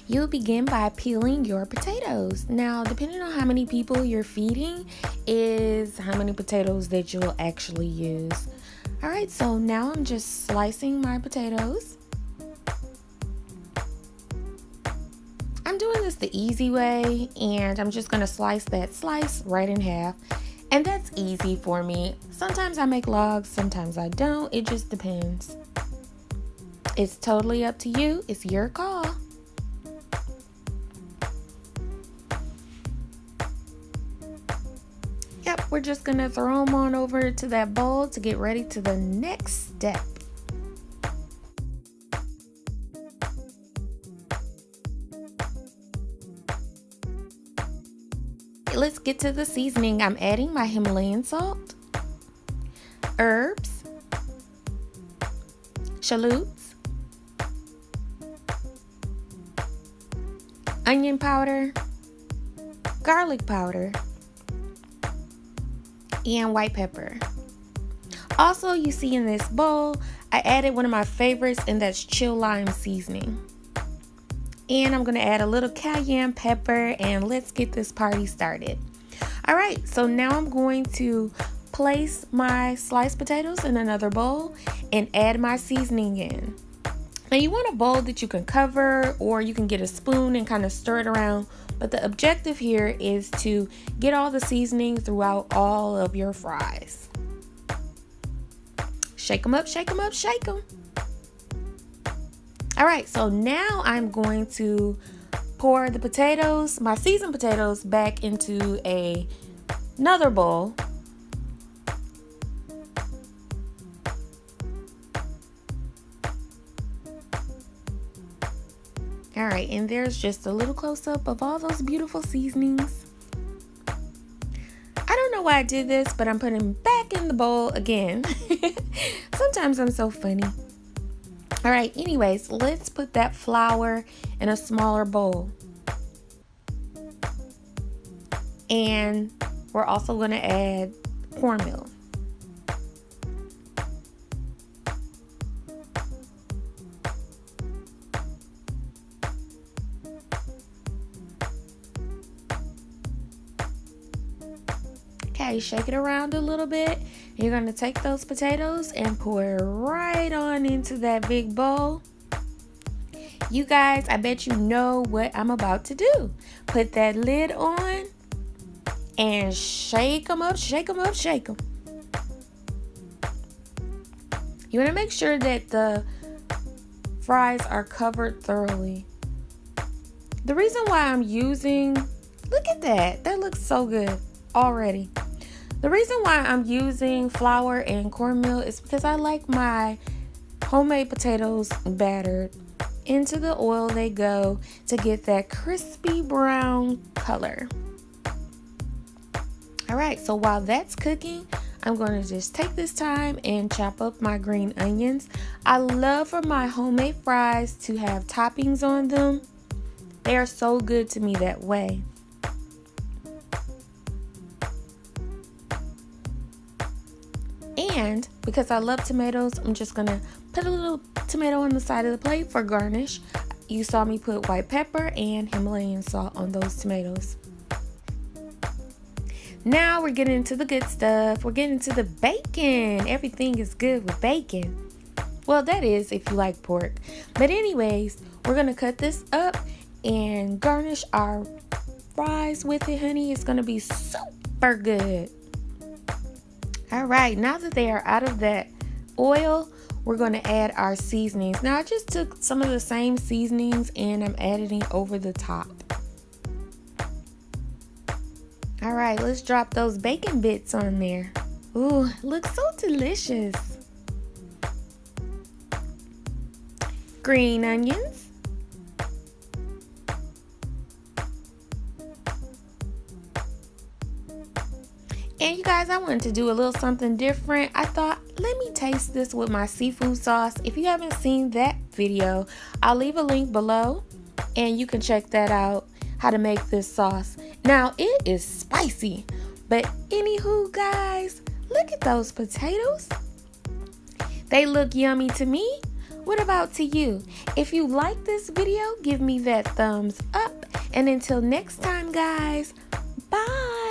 You'll begin by peeling your potatoes. Now, depending on how many people you're feeding is how many potatoes that you'll actually use. All right, so now I'm just slicing my potatoes. I'm doing this the easy way, and I'm just gonna slice that slice right in half. And that's easy for me. Sometimes I make logs, sometimes I don't. It just depends. It's totally up to you. It's your call. Yep, we're just gonna throw them on over to that bowl to get ready to the next step. Let's get to the seasoning. I'm adding my Himalayan salt, herbs, shallots, onion powder, garlic powder, and white pepper. Also, you see in this bowl, I added one of my favorites, and that's chill lime seasoning. And I'm going to add a little cayenne pepper, and let's get this party started. All right, so now I'm going to place my sliced potatoes in another bowl and add my seasoning in. Now you want a bowl that you can cover, or you can get a spoon and kind of stir it around. But the objective here is to get all the seasoning throughout all of your fries. Shake them up, shake them up, shake them. All right, so now I'm going to pour the potatoes, my seasoned potatoes, back into another bowl. All right, and there's just a little close-up of all those beautiful seasonings. I don't know why I did this, but I'm putting them back in the bowl again. Sometimes I'm so funny. All right, anyways, let's put that flour in a smaller bowl. And we're also going to add cornmeal. Okay, shake it around a little bit. You're going to take those potatoes and pour it right on into that big bowl. You guys, I bet you know what I'm about to do. Put that lid on and shake them up, shake them up, shake them. You want to make sure that the fries are covered thoroughly. The reason why I'm using, look at that. That looks so good already. The reason why I'm using flour and cornmeal is because I like my homemade potatoes battered. Into the oil they go to get that crispy brown color. All right, so while that's cooking, I'm going to just take this time and chop up my green onions. I love for my homemade fries to have toppings on them. They are so good to me that way. And because I love tomatoes, I'm just going to put a little tomato on the side of the plate for garnish. You saw me put white pepper and Himalayan salt on those tomatoes. Now we're getting into the good stuff. We're getting into the bacon. Everything is good with bacon. Well, that is if you like pork. But anyways, we're going to cut this up and garnish our fries with it, honey. It's going to be super good. All right, now that they are out of that oil, we're going to add our seasonings. Now, I just took some of the same seasonings and I'm adding it over the top. All right, let's drop those bacon bits on there. Ooh, looks so delicious. Green onions. And you guys, I wanted to do a little something different. I thought, let me taste this with my seafood sauce. If you haven't seen that video, I'll leave a link below and you can check that out, how to make this sauce. Now, it is spicy, but anywho, guys, look at those potatoes. They look yummy to me. What about to you? If you like this video, give me that thumbs up. And until next time, guys, bye.